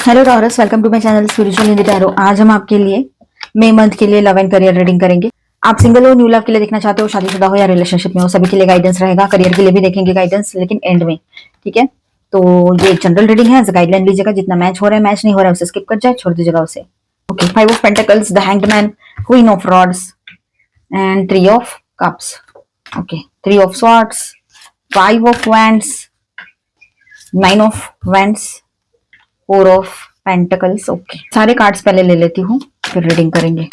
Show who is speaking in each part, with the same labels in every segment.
Speaker 1: Hello Taurus, welcome to my channel spiritual Hindi tarot. आज हम आपके लिए मई मंथ के लिए लव एंड करियर रीडिंग करेंगे। आप सिंगल हो, न्यू लव के लिए देखना चाहते हो, शादीशुदा हो या रिलेशनशिप में हो, सभी के लिए गाइडेंस रहेगा। करियर के लिए भी देखेंगे गाइडेंस, लेकिन एंड में। ठीक है, तो ये एक जनरल रीडिंग है, गाइडलाइन लीजिएगा। जितना मैच हो रहा है, मैच नहीं हो रहा है उसे स्किप कर जाए, छोड़ दीजिएगा उसे। Okay, 5 of pentacles, the hanged man, queen of rods and 3 of cups. Okay, 3 of swords, 5 of wands, 9 of wands, 4 of pentacles. Okay, सारे कार्ड्स पहले ले लेती हूँ, फिर रीडिंग करेंगे।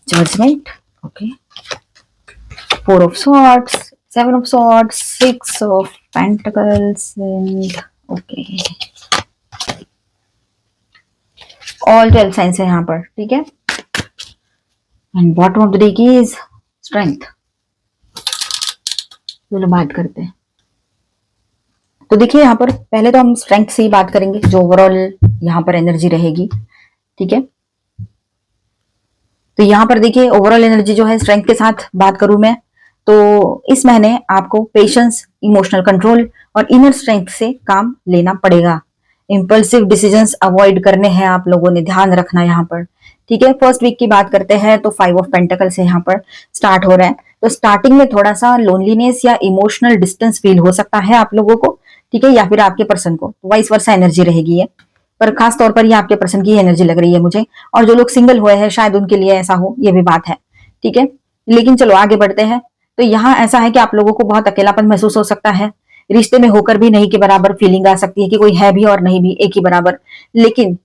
Speaker 1: Judgement, okay, 4 of swords, 7 of swords, 6 of pentacles and okay, all 12 signs है यहाँ पर। ठीक है, and bottom of the deck is strength. चलो बात करते हैं। तो देखिए यहाँ पर पहले तो हम स्ट्रेंथ से ही बात करेंगे, जो ओवरऑल यहाँ पर एनर्जी रहेगी। ठीक है, तो यहाँ पर देखिए ओवरऑल एनर्जी जो है स्ट्रेंथ के साथ बात करूं मैं, तो इस महीने आपको पेशेंस, इमोशनल कंट्रोल और इनर स्ट्रेंथ से काम लेना पड़ेगा। इंपल्सिव डिसीजंस अवॉइड करने हैं आप लोगों ने, ध्यान रखना यहाँ पर। ठीक है, फर्स्ट वीक की बात करते हैं तो 5 ऑफ पेंटिकल से यहाँ पर स्टार्ट हो रहा है। तो स्टार्टिंग में थोड़ा सा लोनलीनेस या इमोशनल डिस्टेंस फील हो सकता है आप लोगों को। ठीक है, या फिर आपके पर्सन को, वाइस वर्सा एनर्जी रहेगी है, पर खास तौर पर ये आपके पर्सन की एनर्जी लग रही है मुझे। और जो लोग सिंगल हुए हैं शायद उनके लिए ऐसा हो, ये भी बात है। ठीक है, लेकिन चलो आगे बढ़ते हैं। तो यहाँ ऐसा है कि आप लोगों को बहुत अकेलापन महसूस हो सकता है। रिश्ते में होकर भी नहीं के बराबर फीलिंग आ सकती है कि कोई है भी और नहीं भी एक ही बराबर। लेकिन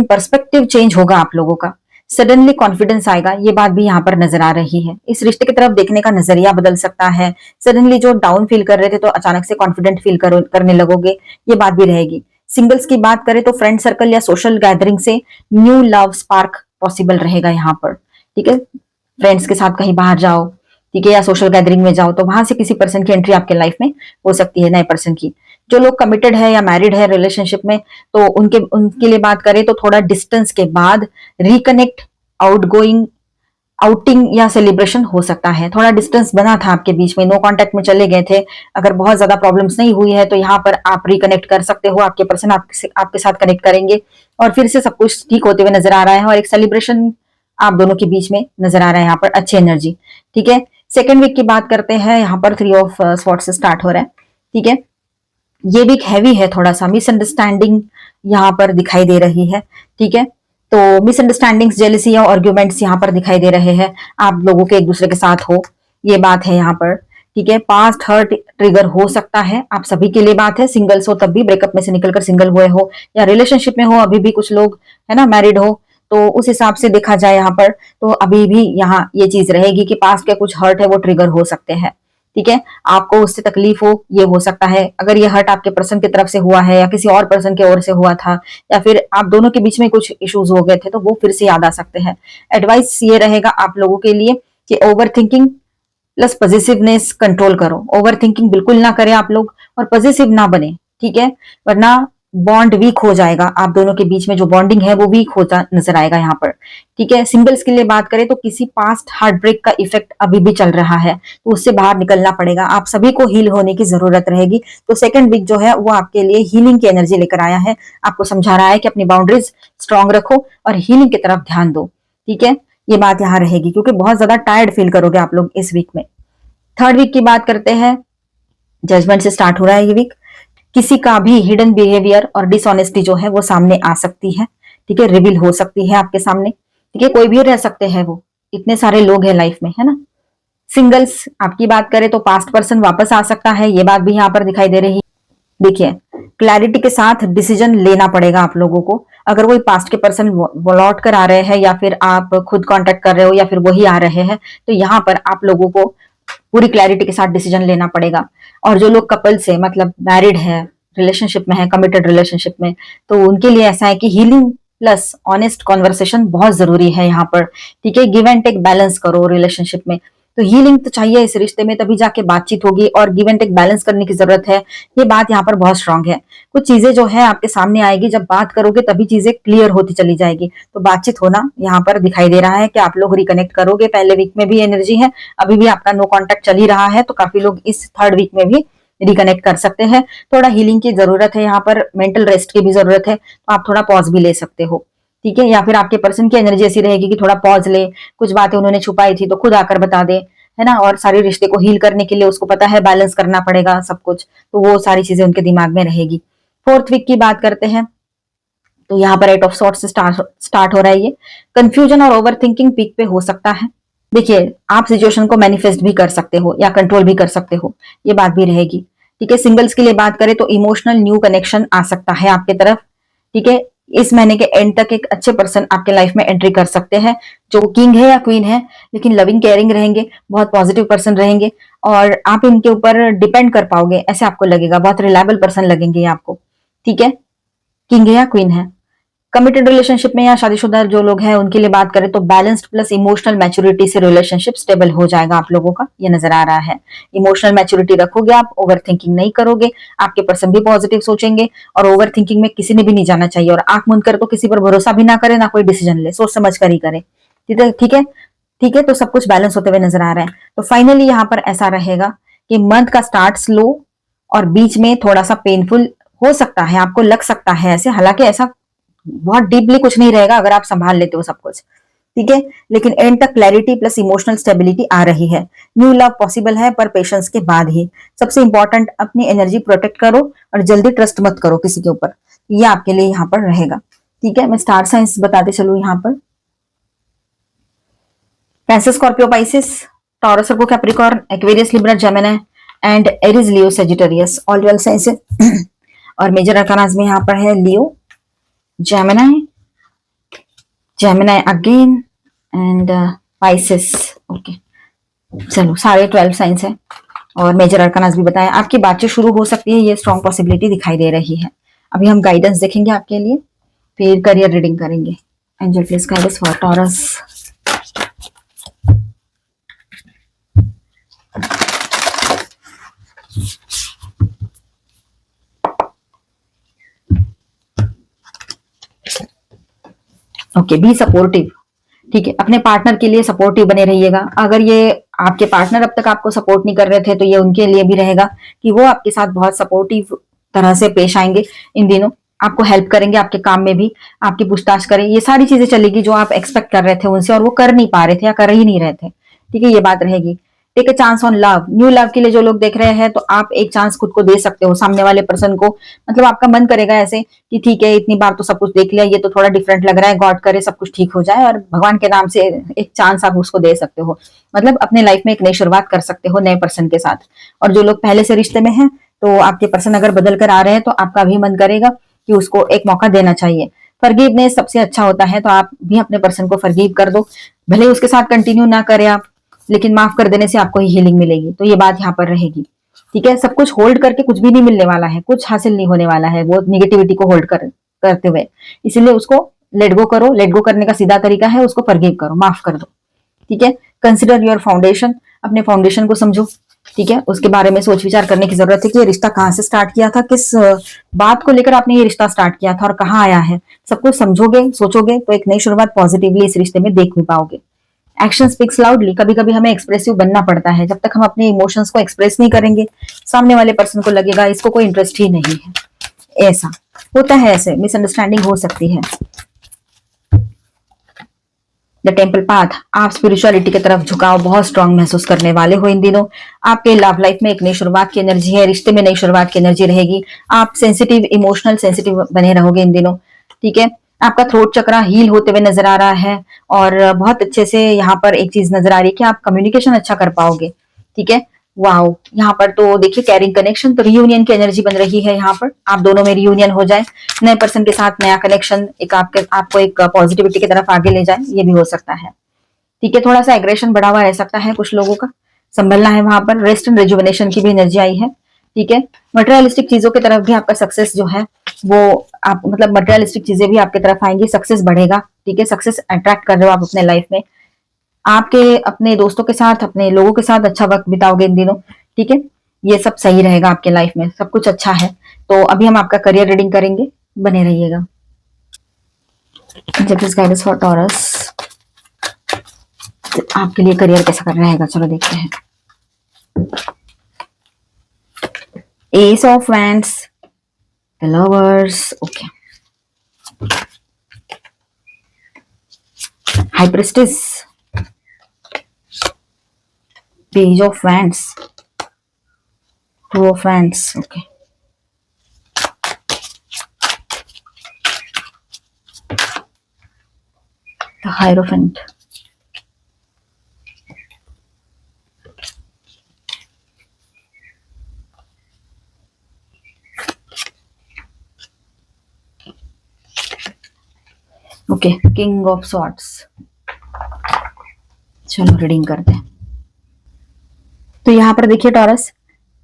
Speaker 1: पर्सपेक्टिव चेंज होगा आप लोगों का, सडनली कॉन्फिडेंस आएगा, ये बात भी यहाँ पर नजर आ रही है। इस रिश्ते की तरफ देखने का नजरिया बदल सकता है। सडनली जो डाउन फील कर रहे थे तो अचानक से कॉन्फिडेंट फील करने लगोगे, ये बात भी रहेगी। सिंगल्स की बात करें तो फ्रेंड सर्कल या सोशल गैदरिंग से न्यू लव स्पार्क पॉसिबल रहेगा यहाँ पर। ठीक है, फ्रेंड्स के साथ कहीं बाहर जाओ, ठीक है, या सोशल गैदरिंग में जाओ तो वहां से किसी पर्सन की एंट्री आपके लाइफ में हो सकती है, नए पर्सन की। जो लोग कमिटेड है या मैरिड है रिलेशनशिप में, तो उनके उनके लिए बात करें तो थोड़ा डिस्टेंस के बाद रिकनेक्ट, आउटगोइंग, आउटिंग या सेलिब्रेशन हो सकता है। थोड़ा डिस्टेंस बना था आपके बीच में, नो कांटेक्ट में चले गए थे। अगर बहुत ज्यादा प्रॉब्लम्स नहीं हुई है तो यहाँ पर आप रिकनेक्ट कर सकते हो, आपके पर्सन आपके साथ कनेक्ट करेंगे और फिर से सब कुछ ठीक होते हुए नजर आ रहा है और एक सेलिब्रेशन आप दोनों के बीच में नजर आ रहा है यहाँ पर, अच्छी एनर्जी। ठीक है, सेकेंड वीक की बात करते हैं, यहाँ पर 3 ऑफ स्वॉर्ड्स से स्टार्ट हो रहा है। ठीक है, ये वीक हैवी है, थोड़ा सा मिसअंडरस्टैंडिंग यहाँ पर दिखाई दे रही है। ठीक है, तो मिसअंडरस्टैंडिंग्स, जेलसी या आर्ग्यूमेंट्स यहाँ पर दिखाई दे रहे हैं आप लोगों के एक दूसरे के साथ हो, ये बात है यहाँ पर। ठीक है, पास्ट हर्ट ट्रिगर हो सकता है, आप सभी के लिए बात है। सिंगल्स हो तब भी, ब्रेकअप में से निकलकर सिंगल हुए हो या रिलेशनशिप में हो अभी भी, कुछ लोग है ना मैरिड हो, तो उस हिसाब से देखा जाए यहाँ पर तो अभी भी यहाँ ये चीज रहेगी कि पास्ट के कुछ हर्ट है वो ट्रिगर हो सकते हैं। ठीक है, आपको उससे तकलीफ हो, ये हो सकता है। अगर ये हर्ट आपके पर्सन की तरफ से हुआ है या किसी और पर्सन की ओर से हुआ था, या फिर आप दोनों के बीच में कुछ इश्यूज हो गए थे, तो वो फिर से याद आ सकते हैं। एडवाइस ये रहेगा आप लोगों के लिए कि over thinking plus positiveness control करो। ओवर थिंकिंग बिल्कुल ना करें आप लोग और पॉजिटिव ना बने। ठीक है, वरना बॉन्ड वीक हो जाएगा, आप दोनों के बीच में जो बॉन्डिंग है वो वीक होता नजर आएगा यहाँ पर। ठीक है, सिंगल्स के लिए बात करें तो किसी पास्ट हार्ट ब्रेक का इफेक्ट अभी भी चल रहा है, तो उससे बाहर निकलना पड़ेगा। आप सभी को हील होने की जरूरत रहेगी। तो सेकंड वीक जो है वो आपके लिए हीलिंग की एनर्जी लेकर आया है, आपको समझा रहा है कि अपनी बाउंड्रीज स्ट्रांग रखो और हीलिंग की तरफ ध्यान दो। ठीक है, ये बात यहाँ रहेगी क्योंकि बहुत ज्यादा टायर्ड फील करोगे आप लोग इस वीक में। थर्ड वीक की बात करते हैं, जजमेंट से स्टार्ट हो रहा है ये वीक। किसी का भी हिडन बिहेवियर और डिसऑनेस्टी जो है वो सामने आ सकती है। ठीक है, रिवील हो सकती है आपके सामने। ठीक है, कोई भी रह सकते हैं वो, इतने सारे लोग हैं लाइफ में, है ना। सिंगल्स आपकी बात करें तो पास्ट पर्सन वापस आ सकता है, ये बात भी यहाँ पर दिखाई दे रही है। देखिए, क्लैरिटी के साथ डिसीजन लेना पड़ेगा आप लोगों को। अगर कोई पास्ट के पर्सन लौट कर आ रहे हैं या फिर आप खुद कांटेक्ट कर रहे हो या फिर वही आ रहे हैं, तो यहाँ पर आप लोगों को पूरी क्लैरिटी के साथ डिसीजन लेना पड़ेगा। और जो लोग कपल से मतलब मैरिड है, रिलेशनशिप में है, कमिटेड रिलेशनशिप में, तो उनके लिए ऐसा है कि हीलिंग प्लस ऑनेस्ट कॉन्वर्सेशन बहुत जरूरी है यहाँ पर। ठीक है, गिव एंड टेक बैलेंस करो रिलेशनशिप में। तो हीलिंग तो चाहिए इस रिश्ते में, तभी जाके बातचीत होगी और गिव एंड टेक बैलेंस करने की जरूरत है। ये बात यहाँ पर बहुत स्ट्रांग है। कुछ चीजें जो है आपके सामने आएगी, जब बात करोगे तभी चीजें क्लियर होती चली जाएगी। तो बातचीत होना यहाँ पर दिखाई दे रहा है कि आप लोग रिकनेक्ट करोगे। पहले वीक में भी एनर्जी है, अभी भी आपका नो कॉन्टेक्ट चल ही रहा है, तो काफी लोग इस थर्ड वीक में भी रिकनेक्ट कर सकते हैं। थोड़ा हीलिंग की जरूरत है यहाँ पर, मेंटल रेस्ट की भी जरूरत है, तो आप थोड़ा पॉज भी ले सकते हो। ठीक है, या फिर आपके पर्सन की एनर्जी ऐसी रहेगी कि थोड़ा पॉज ले, कुछ बातें उन्होंने छुपाई थी तो खुद आकर बता दे, है ना। और सारे रिश्ते को हील करने के लिए उसको पता है बैलेंस करना पड़ेगा सब कुछ, तो वो सारी चीजें उनके दिमाग में रहेगी। 4th वीक की बात करते हैं तो यहाँ पर 8 ऑफ सॉर्ट्स से स्टार्ट हो रहा है ये। कंफ्यूजन और ओवर थिंकिंग पीक पे हो सकता है। देखिए, आप सिचुएशन को मैनिफेस्ट भी कर सकते हो या कंट्रोल भी कर सकते हो, ये बात भी रहेगी। ठीक है, सिंगल्स के लिए बात करें तो इमोशनल न्यू कनेक्शन आ सकता है आपके तरफ। ठीक है, इस महीने के एंड तक एक अच्छे पर्सन आपके लाइफ में एंट्री कर सकते हैं, जो किंग है या क्वीन है, लेकिन लविंग केयरिंग रहेंगे, बहुत पॉजिटिव पर्सन रहेंगे और आप इनके ऊपर डिपेंड कर पाओगे ऐसे आपको लगेगा, बहुत रिलायबल पर्सन लगेंगे ये आपको। ठीक है, किंग है या क्वीन है। कमिटेड रिलेशनशिप में या शादीशुदा जो लोग हैं उनके लिए बात करें तो बैलेंस्ड प्लस इमोशनल मैच्योरिटी से रिलेशनशिप स्टेबल हो जाएगा आप लोगों का, ये नजर आ रहा है। इमोशनल मैच्योरिटी रखोगे आप, ओवर थिंकिंग नहीं करोगे, आपके पर्सन भी पॉजिटिव सोचेंगे और ओवर थिंकिंग में किसी ने भी नहीं जाना चाहिए। और आंख मूंद कर तो किसी पर भरोसा भी ना करे, ना कोई डिसीजन ले, सोच समझ कर ही करे। ठीक है, ठीक है, ठीक है, तो सब कुछ बैलेंस होते हुए नजर आ रहा है। तो फाइनली यहाँ पर ऐसा रहेगा कि मंथ का स्टार्ट स्लो और बीच में थोड़ा सा पेनफुल हो सकता है, आपको लग सकता है ऐसे, हालांकि ऐसा बहुत डीपली कुछ नहीं रहेगा अगर आप संभाल लेते हो सब कुछ। ठीक है, लेकिन एंड तक क्लैरिटी प्लस इमोशनल स्टेबिलिटी आ रही है। न्यू लव पॉसिबल है पर पेशेंस के बाद ही। सबसे इंपॉर्टेंट, अपनी एनर्जी प्रोटेक्ट करो और जल्दी ट्रस्ट मत करो किसी के ऊपर, ये आपके लिए यहाँ पर रहेगा। ठीक है, मैं स्टार साइंस बताते चलू यहाँ पर। Cancer, Scorpio, Pisces, taurus, Virgo, Capricorn, Aquarius, Libra, Gemini and Aries, Leo, Sagittarius, all 12 signs है। और मेजर अरकानास में यहाँ पर है लियो, Gemini, Gemini again and Pisces। Okay, चलो सारे 12 साइंस है और मेजर अरकानास भी बताया। आपकी बातचीत शुरू हो सकती है, ये स्ट्रॉन्ग पॉसिबिलिटी दिखाई दे रही है। अभी हम गाइडेंस देखेंगे आपके लिए, फिर करियर रीडिंग करेंगे। Angel please guide us for taurus. Okay, be supportive. ठीक है, अपने पार्टनर के लिए सपोर्टिव बने रहिएगा। अगर ये आपके पार्टनर अब तक आपको सपोर्ट नहीं कर रहे थे तो ये उनके लिए भी रहेगा कि वो आपके साथ बहुत सपोर्टिव तरह से पेश आएंगे इन दिनों, आपको हेल्प करेंगे आपके काम में भी, आपकी पूछताछ करें, ये सारी चीजें चलेगी जो आप एक्सपेक्ट कर रहे थे उनसे और वो कर नहीं पा रहे थे या कर ही नहीं रहे थे। ठीक है, ये बात रहेगी। Take a chance on love, new love के लिए जो लोग देख रहे हैं तो आप एक चांस खुद को दे सकते हो सामने वाले पर्सन को। मतलब आपका मन करेगा ऐसे कि ठीक है, इतनी बार तो सब कुछ देख लिया, ये तो थोड़ा डिफरेंट लग रहा है, गॉड करे सब कुछ ठीक हो जाए और भगवान के नाम से एक चांस आप उसको दे सकते हो। मतलब अपने लाइफ में एक नई शुरुआत कर सकते हो नए पर्सन के साथ। और जो लोग पहले से रिश्ते में हैं तो आपके पर्सन अगर बदल कर आ रहे हैं तो आपका भी मन करेगा कि उसको एक मौका देना चाहिए। फॉरगिवनेस सबसे अच्छा होता है, तो आप भी अपने पर्सन को फॉरगिव कर दो, भले उसके साथ कंटिन्यू ना करें आप, लेकिन माफ कर देने से आपको ही हीलिंग मिलेगी, तो ये बात यहाँ पर रहेगी। ठीक है, सब कुछ होल्ड करके कुछ भी नहीं मिलने वाला है, कुछ हासिल नहीं होने वाला है वो निगेटिविटी को होल्ड करते हुए, इसीलिए उसको लेट गो करो। लेट गो करने का सीधा तरीका है उसको फॉरगिव करो, माफ कर दो। ठीक है, कंसिडर योर फाउंडेशन, अपने फाउंडेशन को समझो। ठीक है, उसके बारे में सोच विचार करने की जरूरत है कि ये रिश्ता कहाँ से स्टार्ट किया था, किस बात को लेकर आपने ये रिश्ता स्टार्ट किया था और कहाँ आया है। सब कुछ समझोगे, सोचोगे तो एक नई शुरुआत पॉजिटिवली इस रिश्ते में देख भी पाओगे। एक्शन स्पीक्स लाउडली, कभी कभी हमें एक्सप्रेसिव बनना पड़ता है। जब तक हम अपने इमोशंस को एक्सप्रेस नहीं करेंगे, सामने वाले पर्सन को लगेगा इसको कोई इंटरेस्ट ही नहीं है। ऐसा होता है, ऐसे मिसअंडरस्टैंडिंग हो सकती है। द टेम्पल पाथ, आप स्पिरिचुअलिटी की तरफ झुकाव बहुत स्ट्रांग महसूस करने वाले हो इन दिनों। आपके लव लाइफ में एक नई शुरुआत की एनर्जी है, रिश्ते में नई शुरुआत की एनर्जी रहेगी। आप सेंसिटिव, इमोशनल सेंसिटिव बने रहोगे इन दिनों। ठीक है, आपका थ्रोट चक्रा हील होते हुए नजर आ रहा है और बहुत अच्छे से यहाँ पर एक चीज नजर आ रही है कि आप कम्युनिकेशन अच्छा कर पाओगे। ठीक है, वाओ, यहाँ पर तो देखिए कैरिंग कनेक्शन, तो रियूनियन की एनर्जी बन रही है यहाँ पर, आप दोनों में रियूनियन हो जाए, नए पर्सन के साथ नया कनेक्शन एक आपको एक पॉजिटिविटी की तरफ आगे ले जाए, ये भी हो सकता है। ठीक है, थोड़ा सा एग्रेशन बढ़ा हुआ रह सकता है कुछ लोगों का, संभलना है वहां पर। रेस्ट एंड रिजुविनेशन की भी एनर्जी आई है। ठीक है, मटेरियलिस्टिक चीजों की तरफ भी आपका सक्सेस जो है वो, आप मतलब मटेरियलिस्टिक चीजें भी आपकी तरफ आएंगी, सक्सेस बढ़ेगा। ठीक है, सक्सेस अट्रैक्ट कर रहे हो आप अपने लाइफ में, आपके अपने दोस्तों के साथ, अपने लोगों के साथ अच्छा वक्त बिताओगे इन दिनों। ठीक है, ये सब सही रहेगा आपके लाइफ में, सब कुछ अच्छा है। तो अभी हम आपका करियर रीडिंग करेंगे, बने रहिएगा। जब इस गाइडेंस फॉर टॉरस, आपके लिए करियर कैसा कर रहेगा, चलो देखते हैं। Ace of Wands, the Lovers, okay. High Priestess, Page of Wands, Two of Wands, okay. The Hierophant. Okay, king of swords. चलो रीडिंग करते हैं। तो यहाँ पर देखिए टॉरस,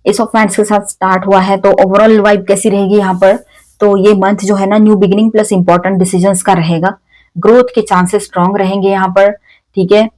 Speaker 1: एस ऑफ वांड्स के साथ स्टार्ट हुआ है, तो ओवरऑल वाइब कैसी रहेगी यहाँ पर? तो ये मंथ जो है ना new beginning plus important decisions का रहेगा। ग्रोथ के चांसेस स्ट्रांग रहेंगे यहाँ पर, ठीक है।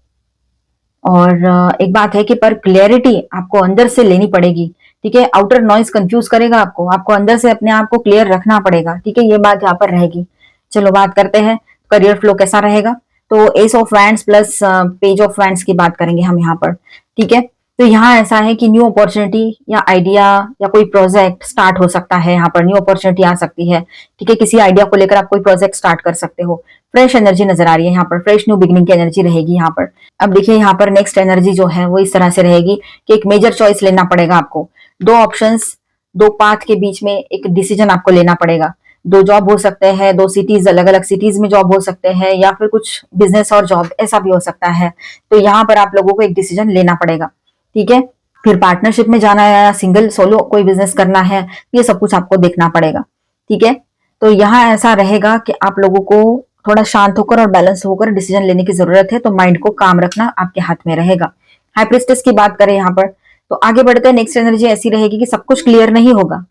Speaker 1: और एक बात है कि पर क्लियरिटी आपको अंदर से लेनी पड़ेगी, ठीक है। आउटर नॉइज कंफ्यूज करेगा आपको, आपको अंदर से अपने आप को क्लियर रखना पड़ेगा, ठीक है। ये बात यहाँ पर रहेगी। चलो बात करते हैं करियर फ्लो कैसा रहेगा। तो S of wands plus page of wands की बात करेंगे हम यहाँ पर, ठीक है। तो यहाँ ऐसा है कि न्यू अपॉर्चुनिटी या आइडिया या कोई प्रोजेक्ट स्टार्ट हो सकता है, यहाँ पर न्यू अपॉर्चुनिटी आ सकती है, ठीक है। किसी आइडिया को लेकर आप कोई प्रोजेक्ट स्टार्ट कर सकते हो। फ्रेश एनर्जी नजर आ रही है यहाँ पर, फ्रेश न्यू बिगिनिंग की एनर्जी रहेगी यहाँ पर। अब देखिए यहाँ पर नेक्स्ट एनर्जी जो है वो इस तरह से रहेगी कि एक मेजर चॉइस लेना पड़ेगा आपको। दो ऑप्शंस, दो पाथ के बीच में एक डिसीजन आपको लेना पड़ेगा। दो जॉब हो सकते हैं, दो सिटीज, अलग अलग सिटीज में जॉब हो सकते हैं, या फिर कुछ बिजनेस और जॉब, ऐसा भी हो सकता है। तो यहाँ पर आप लोगों को एक डिसीजन लेना पड़ेगा, ठीक है। फिर पार्टनरशिप में जाना है या सिंगल सोलो कोई बिजनेस करना है, ये सब कुछ आपको देखना पड़ेगा, ठीक है। तो यहाँ ऐसा रहेगा कि आप लोगों को थोड़ा शांत होकर और बैलेंस होकर डिसीजन लेने की जरूरत है, तो माइंड को काम रखना आपके हाथ में रहेगा। हाई प्रीस्टेस की बात करें यहाँ पर, तो आगे बढ़ते हैं। नेक्स्ट एनर्जी ऐसी रहेगी कि सब कुछ क्लियर नहीं होगा,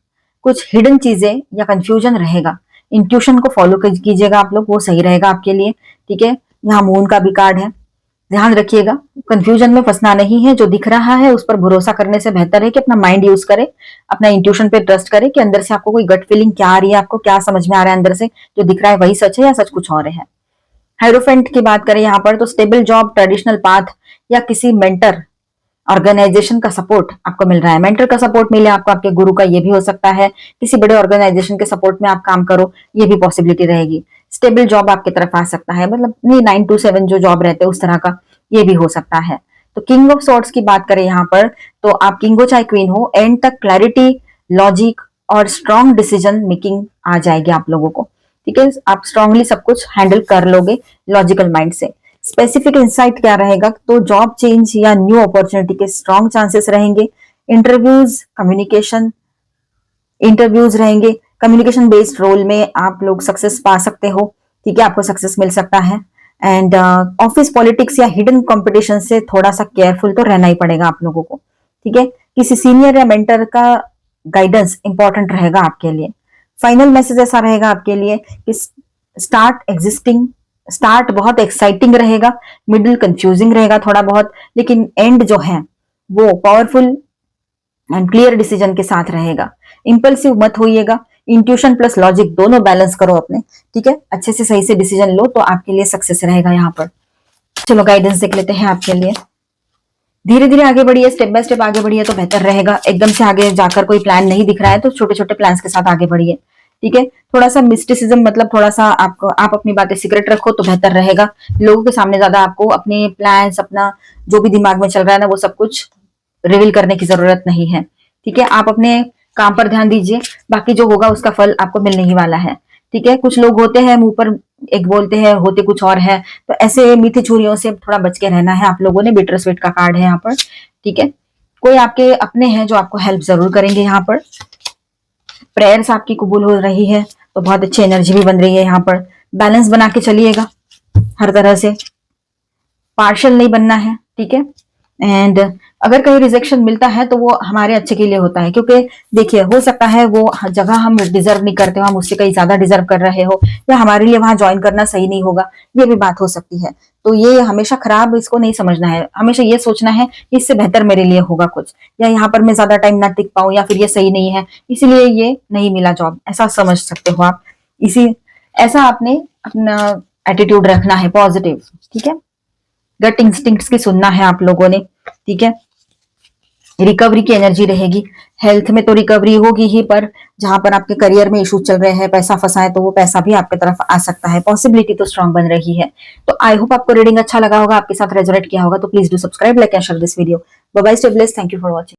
Speaker 1: कुछ हिडन चीजें या कंफ्यूजन रहेगा। इंट्यूशन को फॉलो कीजिएगा आप लोग, वो सही रहेगा आपके लिए, ठीक है। यहाँ मून का भी कार्ड है, ध्यान रखिएगा, कंफ्यूजन में फंसना नहीं है। जो दिख रहा है उस पर भरोसा करने से बेहतर है कि अपना माइंड यूज करे, अपना इंट्यूशन पे ट्रस्ट करे कि अंदर से आपको कोई गट फीलिंग क्या आ रही है, आपको क्या समझ में आ रहा है अंदर से, जो दिख रहा है वही सच है या सच कुछ और है। हाइरोफेंट की बात करें यहाँ पर, तो स्टेबल जॉब, ट्रेडिशनल पाथ या किसी मेंटर ऑर्गेनाइजेशन का सपोर्ट आपको मिल रहा है। मेंटर का सपोर्ट मिले आपको, आपके गुरु का, ये भी हो सकता है। किसी बड़े ऑर्गेनाइजेशन के सपोर्ट में आप काम करो, ये भी पॉसिबिलिटी रहेगी। स्टेबल जॉब आपकी तरफ आ सकता है, मतलब नहीं 9 to 7 जो जॉब रहते हैं उस तरह का, ये भी हो सकता है। तो किंग ऑफ सॉर्ड्स की बात करें यहाँ पर, तो आप किंग हो चाहे क्वीन हो, एंड तक क्लैरिटी, लॉजिक और स्ट्रॉन्ग डिसीजन मेकिंग आ जाएगी आप लोगों को, ठीक है। आप स्ट्रांगली सब कुछ हैंडल कर लोगे लॉजिकल माइंड से। स्पेसिफिक इंसाइट क्या रहेगा, तो जॉब चेंज या न्यू अपॉर्चुनिटी के स्ट्रॉन्ग चांसेस रहेंगे। इंटरव्यूज रहेंगे, कम्युनिकेशन बेस्ड रोल में आप लोग सक्सेस पा सकते हो, ठीक है, आपको सक्सेस मिल सकता है। एंड ऑफिस पॉलिटिक्स या हिडन कंपटीशन से थोड़ा सा केयरफुल तो रहना ही पड़ेगा आप लोगों को, ठीक है। किसी सीनियर या मेंटर का गाइडेंस इंपॉर्टेंट रहेगा आपके लिए। फाइनल मैसेज ऐसा रहेगा आपके लिए कि स्टार्ट बहुत एक्साइटिंग रहेगा, मिडिल कंफ्यूजिंग रहेगा थोड़ा बहुत, लेकिन एंड जो है वो पावरफुल एंड क्लियर डिसीजन के साथ रहेगा। इंपल्सिव मत होइएगा, इंट्यूशन प्लस लॉजिक दोनों बैलेंस करो अपने, ठीक है। अच्छे से सही से डिसीजन लो तो आपके लिए सक्सेस रहेगा यहाँ पर। चलो गाइडेंस देख लेते हैं आपके लिए। धीरे धीरे आगे बढ़िए, स्टेप बाय स्टेप आगे बढ़िए तो बेहतर रहेगा। एकदम से आगे जाकर कोई प्लान नहीं दिख रहा है तो छोटे छोटे प्लान्स के साथ आगे बढ़िए, ठीक है। थोड़ा सा मिस्टिसिज्म, मतलब थोड़ा सा आप अपनी बातें सीक्रेट रखो तो बेहतर रहेगा। लोगों के सामने ज्यादा आपको अपने प्लान्स, अपना जो भी दिमाग में चल रहा है ना, वो सब कुछ रिवील करने की जरूरत नहीं है, ठीक है। आप अपने काम पर ध्यान दीजिए, बाकी जो होगा उसका फल आपको मिलने ही वाला है, ठीक है। कुछ लोग होते हैं मुंह पर एक बोलते हैं, होते कुछ और है, तो ऐसे मीठी छुरियों से थोड़ा बच के रहना है आप लोगों ने। बिटर स्वीट का कार्ड है यहाँ पर, ठीक है। कोई आपके अपने हैं जो आपको हेल्प जरूर करेंगे यहाँ पर। प्रेयर्स आपकी कबूल हो रही है तो बहुत अच्छी एनर्जी भी बन रही है यहाँ पर। बैलेंस बना के चलिएगा, हर तरह से पार्शियल नहीं बनना है, ठीक है। एंड अगर कहीं रिजेक्शन मिलता है तो वो हमारे अच्छे के लिए होता है, क्योंकि देखिए हो सकता है वो जगह हम डिजर्व नहीं करते हो, हम उससे कहीं ज्यादा डिजर्व कर रहे हो, या हमारे लिए वहां ज्वाइन करना सही नहीं होगा, ये भी बात हो सकती है। तो ये हमेशा खराब इसको नहीं समझना है, हमेशा ये सोचना है इससे बेहतर मेरे लिए होगा कुछ, या यहाँ पर मैं ज्यादा टाइम ना टिक पाऊं, या फिर ये सही नहीं है इसीलिए ये नहीं मिला जॉब, ऐसा समझ सकते हो आप। ऐसा आपने अपना एटीट्यूड रखना है पॉजिटिव, ठीक है। गट इंस्टिंक्ट्स की सुनना है आप लोगों ने, ठीक है। रिकवरी की एनर्जी रहेगी। हेल्थ में तो रिकवरी होगी ही, पर जहां पर आपके करियर में इश्यूज चल रहे हैं, पैसा फंसा है, तो वो पैसा भी आपके तरफ आ सकता है। पॉसिबिलिटी तो स्ट्रांग बन रही है। तो आई होप आपको रीडिंग अच्छा लगा होगा, आपके साथ रेजोनेट किया होगा। तो please do subscribe, like and share this video. Bye bye, stay blessed, thank you for watching.